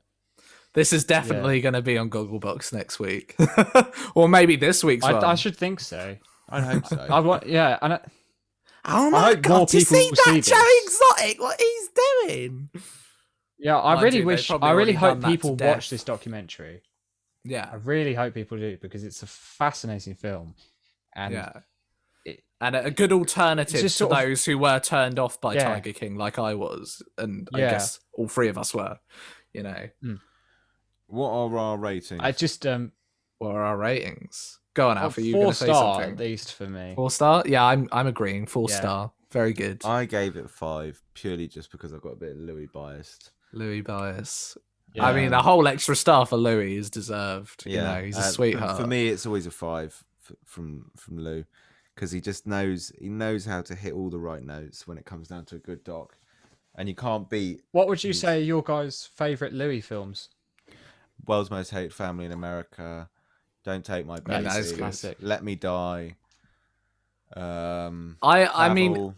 This is definitely going to be on Gogglebox next week, or maybe this week's one. I should think so. I hope so. And oh my god! Do you see that Joe Exotic? What he's doing? Yeah, I really hope people watch this documentary. Yeah, I really hope people do, because it's a fascinating film, and and a good alternative to those who were turned off by Tiger King, like I was, and I guess all three of us were. You know. What are our ratings? What are our ratings? Go on, Alfie. You're going to say 4 star something. at least for me. 4 star? Yeah, I'm agreeing. 4 star. Very good. I gave it 5 purely just because I've got a bit of Louis bias. Louis bias. Yeah. I mean, the whole extra star for Louis is deserved. Yeah, you know, he's a sweetheart. For me, it's always a 5 from Lou, because he just knows how to hit all the right notes when it comes down to a good doc, and you can't beat. What would you say are your guys' favourite Louis films? World's Most Hated Family in America, Don't Take My Baby, that is classic. Let Me Die. I mean,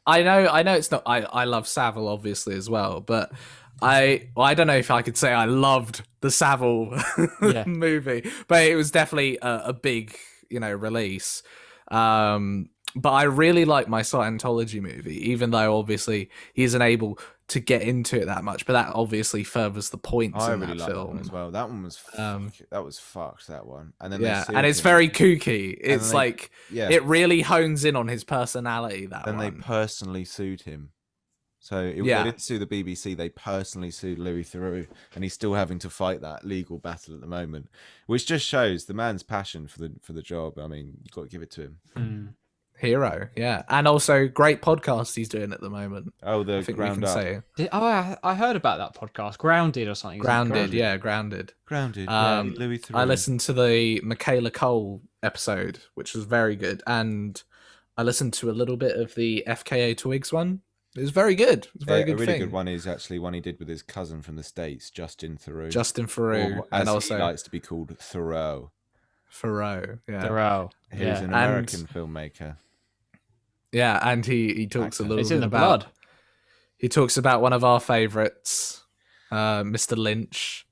I know it's not. I love Savile obviously as well, but I don't know if I could say I loved the Savile movie, but it was definitely a big release. But I really like my Scientology movie, even though obviously he isn't able to get into it that much. But that obviously furthers the points in that film. That one as well. That one was that was fucked. That one, and then and it's very kooky. It's it really hones in on his personality. They personally sued him. So they didn't sue the BBC. They personally sued Louis Theroux, and he's still having to fight that legal battle at the moment, which just shows the man's passion for the job. I mean, you've got to give it to him. Hero, yeah, and also great podcast he's doing at the Ground Up. I heard about that podcast, Grounded or something. Grounded. Louis Theroux. I listened to the Michaela Cole episode, which was very good, and I listened to a little bit of the FKA Twigs one. It was very good. It was a very good. A really good one is actually one he did with his cousin from the States, Justin Theroux. Or, and also he likes to be called Theroux. Theroux. Who's an American filmmaker. Yeah, and he talks a little bit about blood. He talks about one of our favorites, Mr. Lynch.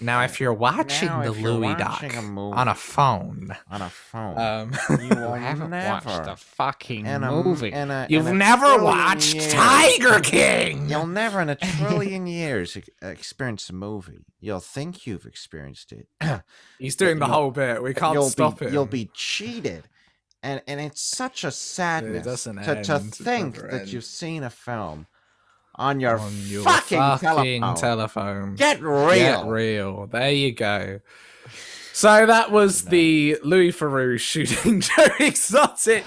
Now if you're watching the Louis doc on a phone, you haven't watched the fucking movie. You've never watched Tiger King. You'll never in a trillion years experience a movie. You'll think you've experienced it. He's doing the whole bit. We can't stop him. You'll be cheated. And it's such a sadness to think that you've seen a film on your fucking telephone. Get real. There you go. So that was the Louis Theroux shooting Joe Exotic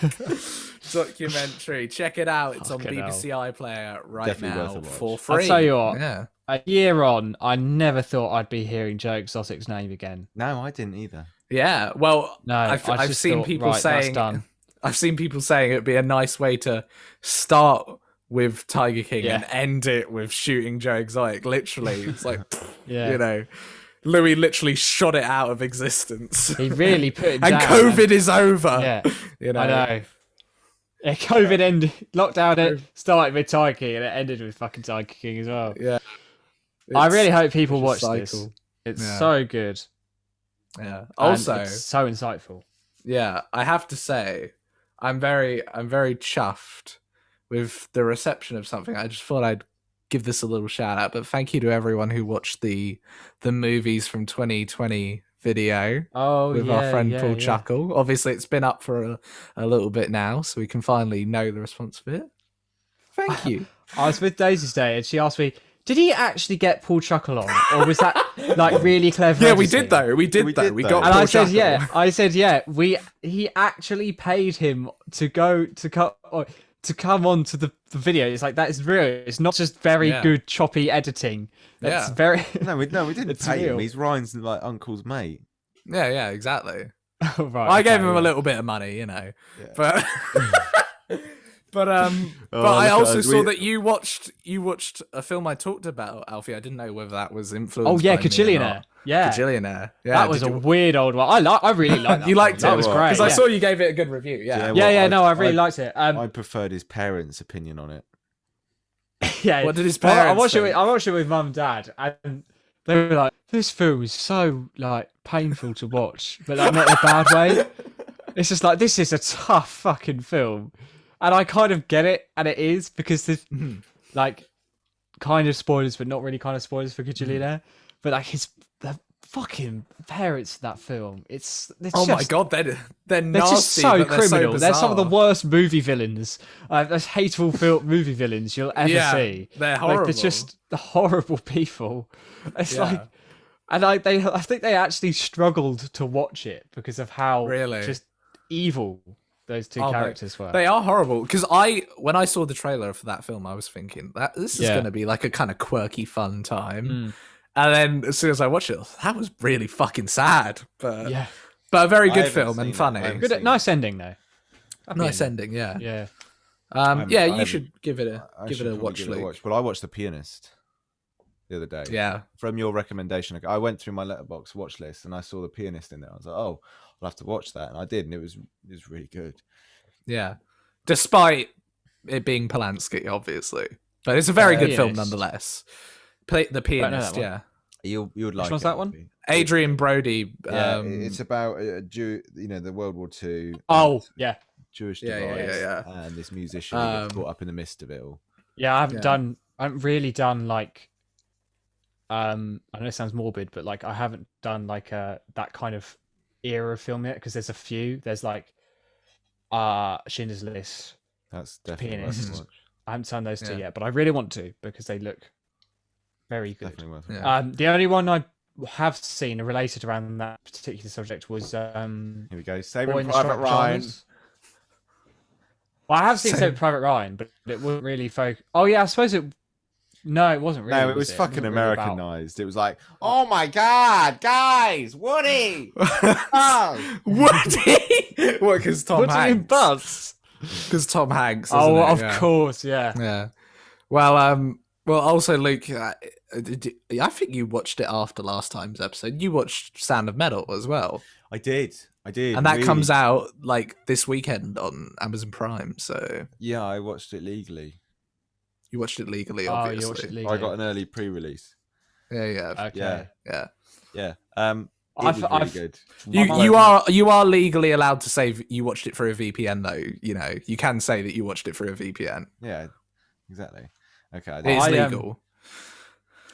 documentary. Check it out. It's on BBC iPlayer right now for free. I'll tell you what. Yeah. A year on, I never thought I'd be hearing Joe Exotic's name again. No, I didn't either. Yeah, well, no, I've seen people saying it'd be a nice way to start with Tiger King and end it with shooting Joe Exotic. Literally, it's like, Louis literally shot it out of existence. He really put it down. And COVID is over. Yeah, I know. Yeah, COVID ended, lockdown it started with Tiger King and it ended with fucking Tiger King as well. Yeah, I really hope people watch this. It's so good. Yeah. Also, it's so insightful. Yeah, I have to say, I'm very chuffed with the reception of something. I just thought I'd give this a little shout out. But thank you to everyone who watched the movies from 2020 video Oh, with our friend Paul Chuckle. Obviously, it's been up for a little bit now, so we can finally know the response of it. Thank you. I was with Daisy today, and she asked me, "Did he actually get Paul Chuckle on, or was that like really clever?" Yeah, editing? we did though. We did though. We got. And Paul I said, Chuckle. yeah. I said, yeah. He actually paid him to come on to the video. It's like, that is real. It's not just very good choppy editing. That's very. No, we didn't pay real. him. He's Ryan's like uncle's mate. Yeah, exactly. Oh, right, I gave him a little bit of money, you know, but. But I also saw that you watched a film I talked about, Alfie. I didn't know whether that was influenced. Oh yeah, by me or Kajillionaire. not. Yeah, Kajillionaire. Yeah, that was a weird old one. I really liked that. You liked That it? was great. Because I saw you gave it a good review. Yeah. No, I really liked it. I preferred his parents' opinion on it. Yeah. What did his parents think? I watched it with mum and dad, and they were like, "This film is so like painful to watch, but like not in a bad way." It's just like, this is a tough fucking film. And I kind of get it, and it is, because there's like kind of spoilers, but not really kind of spoilers for Kajillionaire. But like the fucking parents of that film, it's oh just, my god, they're nasty, just so but criminal. So they're some of the worst movie villains, those hateful movie villains you'll ever see. They're horrible. Like, they're just the horrible people. It's like, and I think they actually struggled to watch it because of how just evil those two characters were. They are horrible. Because when I saw the trailer for that film, I was thinking that this is going to be like a kind of quirky, fun time. And then as soon as I watched it, that was really fucking sad. But a very good film and funny. Nice ending though. Nice ending, yeah. Yeah. You should give it a watch, Luke. Well, I watched The Pianist the other day. Yeah. From your recommendation, I went through my Letterboxd watch list and I saw The Pianist in there. I was like, oh, I'll have to watch that, and I did, and it was really good. Yeah, despite it being Polanski, obviously, but it's a very good film nonetheless. The Pianist, yeah. You would like. Which one's that one? Adrian Brody. It's about the World War II. Oh, yeah. Jewish device, and this musician gets caught up in the midst of it all. Yeah, I haven't really done like. I know it sounds morbid, but like I haven't done like that kind of era of film yet, because there's a few. There's like Schindler's List. That's definitely Pianist. worth a watch. I haven't done those two yet, but I really want to, because they look very good. Definitely worth a watch. The only one I have seen related around that particular subject was here we go, Saving Private Private Ryan. Well, I have seen Saving Private Ryan, but it wasn't really focused. Oh yeah, I suppose it. No, it wasn't really. No, it was fucking Americanized. It was like, oh my god, guys, Woody! Oh. Woody! What, because Tom Hanks? Buzz? Because Tom Hanks. Oh, of course, yeah. Yeah. Well, also, Luke, I think you watched it after last time's episode. You watched Sound of Metal as well. I did. And that comes out like this weekend on Amazon Prime. So yeah, I watched it legally. You watched it legally, obviously. You watched it legally. I got an early pre-release. Yeah. Okay. Yeah. It was really good. You are legally allowed to say you watched it through a VPN, though. You know, you can say that you watched it through a VPN. Yeah, exactly. Okay, it's legal.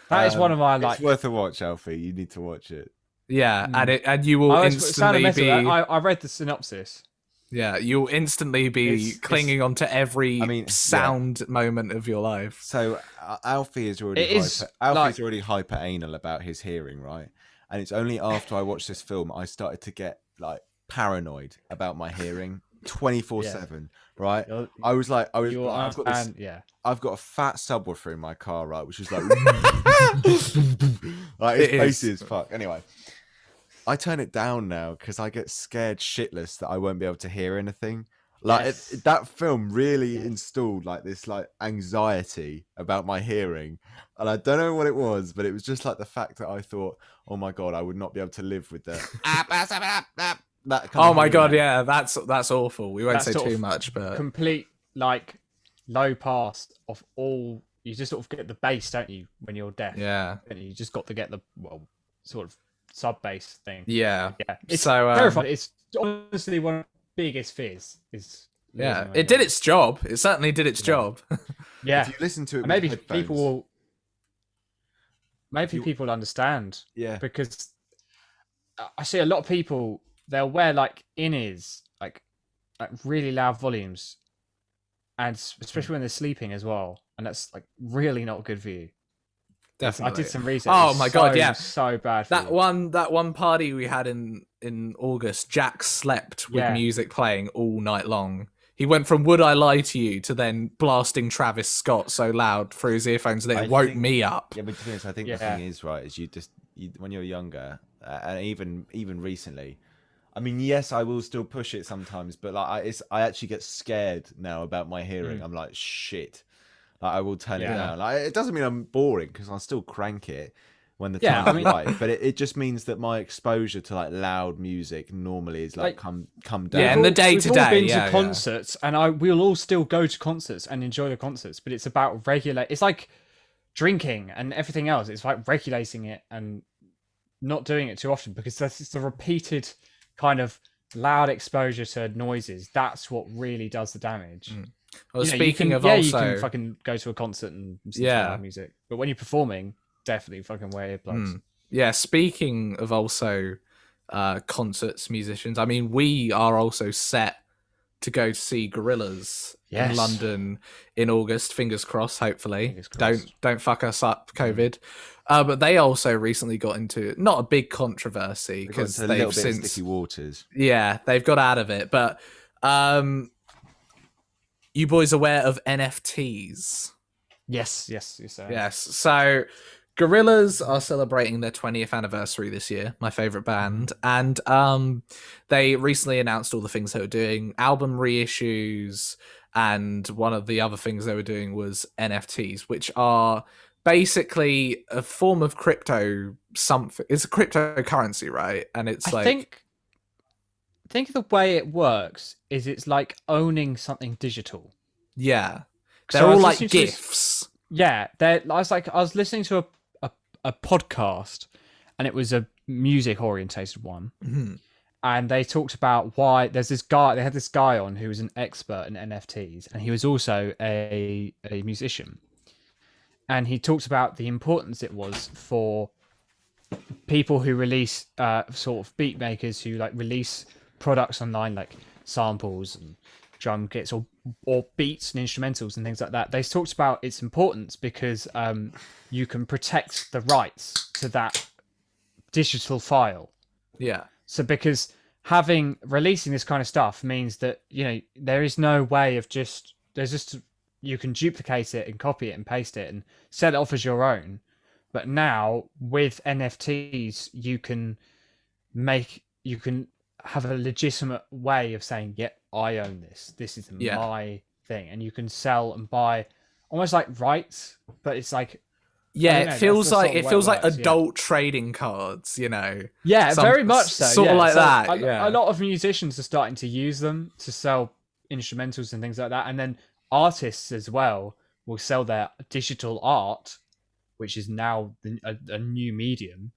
That is one of my like. It's worth a watch, Alfie. You need to watch it. Yeah, and you will instantly be. I read the synopsis. Yeah, you'll instantly be clinging onto every sound moment of your life. So Alfie is already already hyper anal about his hearing, right? And it's only after I watched this film I started to get like paranoid about my hearing 24/7, right? I've got a fat subwoofer in my car, right, which is like, like it's bassy as fuck. Anyway, I turn it down now because I get scared shitless that I won't be able to hear anything. Like that film really installed like this like anxiety about my hearing, and I don't know what it was, but it was just like the fact that I thought, oh my god, I would not be able to live with that. That kind of god, yeah, that's awful. We won't say too much, but complete like low pass of all. You just sort of get the bass, don't you, when you're deaf? Yeah, and you just got to get the sort of sub bass thing. Yeah. It's so terrifying. It's honestly one of the biggest fears. It did its job. It certainly did its job. Yeah. If you listen to it, maybe people will. Maybe people understand. Yeah. Because I see a lot of people, they'll wear like in-ears, like really loud volumes, and especially when they're sleeping as well, and that's like really not good for you. Definitely. I did some research. Oh my god, yeah, so bad. For that you. one party we had in August, Jack slept with music playing all night long. He went from "Would I Lie to You" to then blasting Travis Scott so loud through his earphones that it woke me up. Yeah, but to be honest, I think the thing is, right, is you when you're younger, and even recently, I mean, yes, I will still push it sometimes, but like I actually get scared now about my hearing. I'm like, shit. Like, I will turn it down. Like, it doesn't mean I'm boring because I'll still crank it when the time's right. But it just means that my exposure to like loud music normally is like come down. Yeah, in the day to day. We've all been to concerts, and we'll all still go to concerts and enjoy the concerts. But it's about regulate. It's like drinking and everything else. It's like regulating it and not doing it too often, because that's the repeated kind of loud exposure to noises. That's what really does the damage. Well, speaking of also, you can fucking go to a concert and listen to loud music, but when you're performing, definitely fucking wear earplugs. Yeah, speaking of also concerts, musicians, I mean, we are also set to go to see Gorillaz in London in August. Fingers crossed, hopefully. Fingers crossed. Don't fuck us up, COVID. But they also recently got into not a big controversy because they've since sticky waters. Yeah, they've got out of it. But you boys aware of NFTs? Yes. Yes. So Gorillaz are celebrating their 20th anniversary this year, my favorite band, and they recently announced all the things they were doing, album reissues, and one of the other things they were doing was NFTs, which are basically a form of crypto something. It's a cryptocurrency, right? And it's I think the way it works is it's like owning something digital. Yeah. They're all like GIFs. Yeah. I was listening to a podcast, and it was a music orientated one. Mm-hmm. And they talked about why they had this guy on who was an expert in NFTs, and he was also a musician. And he talked about the importance it was for people who release sort of beat makers who like release products online, like samples and drum kits or beats and instrumentals and things like that. They talked about its importance because you can protect the rights to that digital file. Yeah. So because releasing this kind of stuff means that, you know, there is no way of you can duplicate it and copy it and paste it and set it off as your own. But now with NFTs, you can have a legitimate way of saying, yeah, I own this. This is my thing. And you can sell and buy almost like rights, but it's like, it feels like adult trading cards, you know. Yeah, very much so. Sort of like that. A lot of musicians are starting to use them to sell instrumentals and things like that. And then artists as well will sell their digital art, which is now a new medium,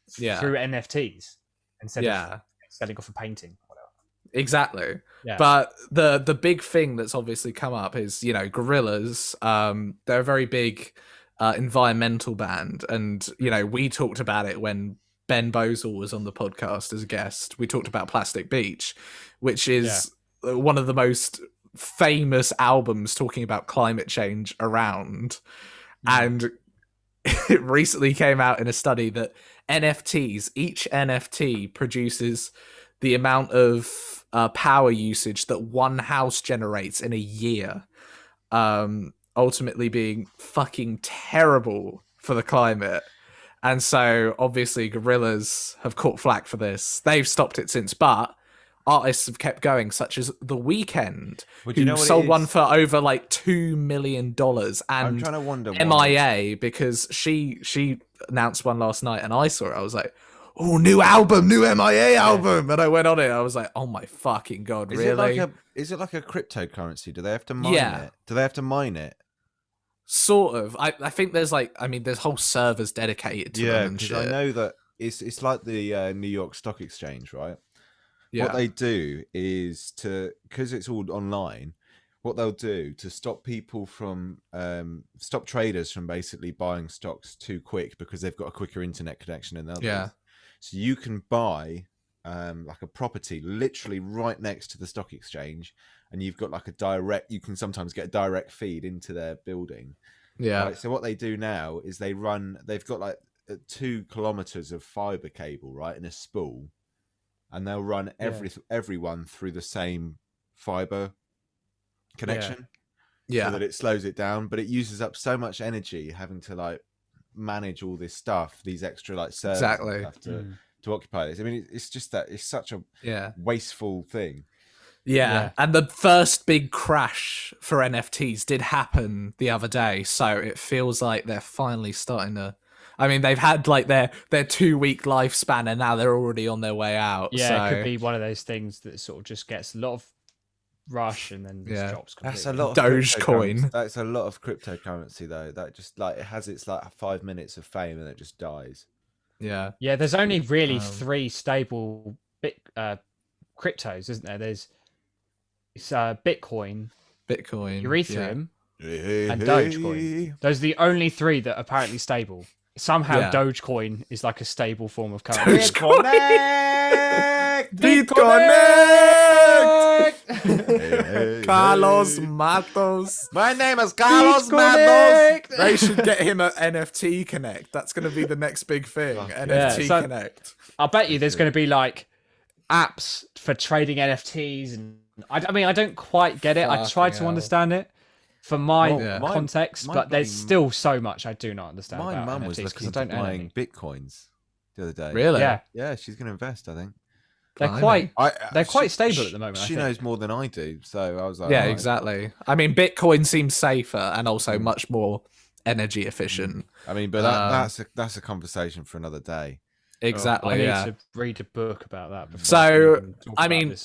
through NFTs instead of selling off a painting. Whatever. Exactly. Yeah. But the big thing that's obviously come up is, you know, Gorillaz. They're a very big environmental band, and you know, we talked about it when Ben Bozel was on the podcast as a guest. We talked about Plastic Beach, which is one of the most famous albums talking about climate change around. And it recently came out in a study that NFTs, each NFT produces the amount of power usage that one house generates in a year, ultimately being fucking terrible for the climate. And so obviously Gorillaz have caught flack for this. They've stopped it since, but artists have kept going, such as The Weeknd, who sold one for over like $2 million, and I'm trying to wonder MIA, because she announced one last night, and I saw it. I was like, oh, new MIA album, and I went on it. I was like, oh my fucking god, really? Is it like a cryptocurrency? Do they have to mine it? Do they have to mine it? Sort of. I think there's there's whole servers dedicated to them and shit. I know that it's like the New York Stock Exchange, right? Yeah. What they do is because it's all online, what they'll do to stop people from stop traders from basically buying stocks too quick because they've got a quicker internet connection than others. So you can buy like a property literally right next to the stock exchange, and you've got like you can sometimes get a direct feed into their building. Yeah. Right? So what they do now is they've got like 2 kilometers of fiber cable, right, in a spool, and they'll run everyone through the same fiber connection. Yeah. So that it slows it down, but it uses up so much energy having to like manage all this stuff, these extra like servers and stuff to occupy this. I mean, it's just that it's such a wasteful thing. Yeah, and the first big crash for NFTs did happen the other day, so it feels like they're finally starting to. I mean, they've had like their 2-week lifespan, and now they're already on their way out. Yeah, so. It could be one of those things that sort of just gets a lot of rush and then just drops completely. That's a lot of Dogecoin. That's a lot of cryptocurrency though. That just like it has its like 5 minutes of fame and it just dies. Yeah. Yeah, there's only really 3 stable cryptos, isn't there? There's Bitcoin, Ethereum, and Dogecoin. Those are the only 3 that are apparently stable. Somehow Dogecoin is like a stable form of currency. Bitconnect! Carlos Matos. My name is Carlos Matos. They should get him at NFT Connect. That's going to be the next big thing. NFT Connect. I bet you there's going to be like apps for trading NFTs, and I mean, I don't quite get it. I tried to understand it for my context, but there's still so much I do not understand. My mum was looking at buying bitcoins the other day. Really? Yeah, she's going to invest, I think. They're quite stable at the moment. She knows more than I do, so I was like, yeah, exactly. I mean, Bitcoin seems safer and also much more energy efficient. I mean, but that's a conversation for another day. Exactly. I need to read a book about that. Before so, I mean,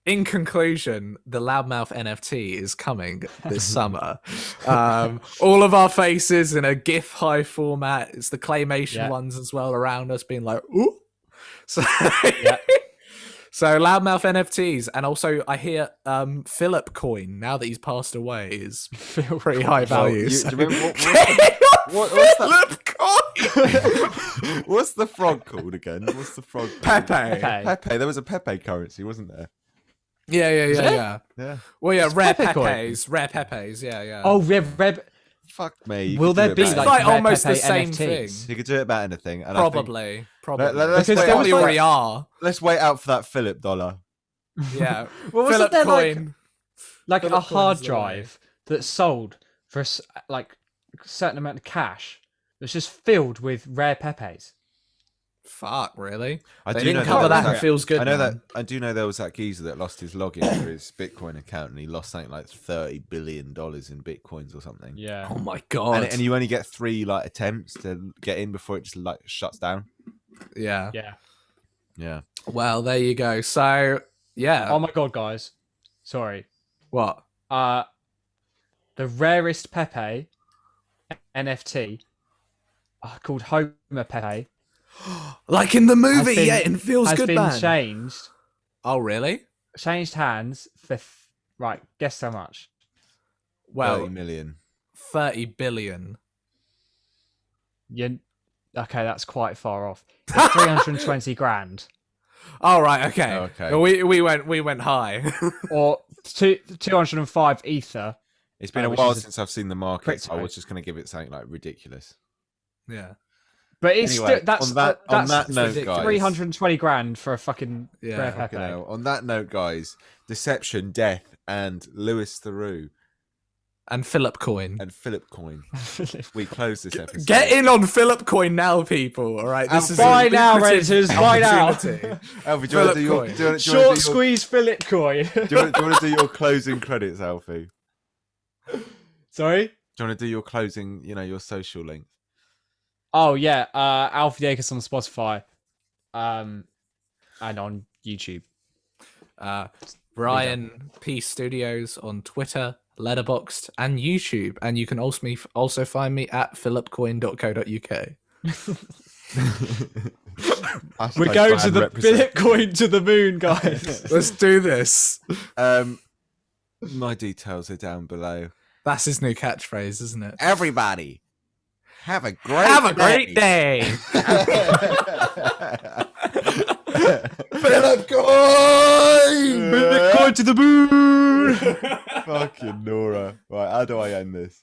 in conclusion, the Loudmouth NFT is coming this summer. All of our faces in a GIF high format. It's the claymation ones as well around us being like, ooh. So, so Loudmouth NFTs. And also I hear Philip Coin, now that he's passed away, is pretty high value. Do you remember what's Philip Coin? What's the frog called again? What's the frog called? Pepe. There was a Pepe currency, wasn't there? Yeah. Well, yeah, it's rare Pepes. Yeah. Oh, rare. Fuck me. Will there be like almost the same thing? You could do it about anything. And Probably. Let's wait out for that Philip dollar. Yeah. Well, Philip there coin. like a hard drive that sold for like a certain amount of cash that's just filled with rare Pepes? Fuck, really? I they do didn't know cover that. It feels good. I do know there was that geezer that lost his login for his Bitcoin account, and he lost something like $30 billion in Bitcoins or something. Yeah. Oh my god. And you only get 3 like attempts to get in before it just like shuts down. Yeah. Well, there you go. So yeah. Oh my god, guys. Sorry. What? The rarest Pepe NFT called Homer Pepe. Like in the movie, it feels good, man. Has been changed. Oh, really? Changed hands for right. Guess how much? Well, 30 million. 30 billion. Okay, that's quite far off. It's 320 grand. Oh right, okay. We went high. Or 205 ether. It's been a while since I've seen the market. So I was just going to give it something like ridiculous. Yeah. But it's anyway, that's on that note, guys, 320 grand for a fucking rare Pepe. On that note, guys, Deception, Death, and Louis Theroux. And Philip Coin. We close this episode. Get in on Philip Coin now, people. All right. This is buy now, Redditors. Buy now. Alfie, do you want to do your short squeeze Philip Coin? Do you want to do your closing credits, Alfie? Sorry? Do you want to do your closing, your social link? Oh yeah, Alfie Akers on Spotify, and on YouTube. Ryanpstudios on Twitter, Letterboxd, and YouTube, and you can also find me at philipcoin.co.uk. We're going to the Bitcoin to the moon, guys. Let's do this. My details are down below. That's his new catchphrase, isn't it? Everybody. Have a great day. Bitcoin to the moon. Fucking Nora. Right, how do I end this?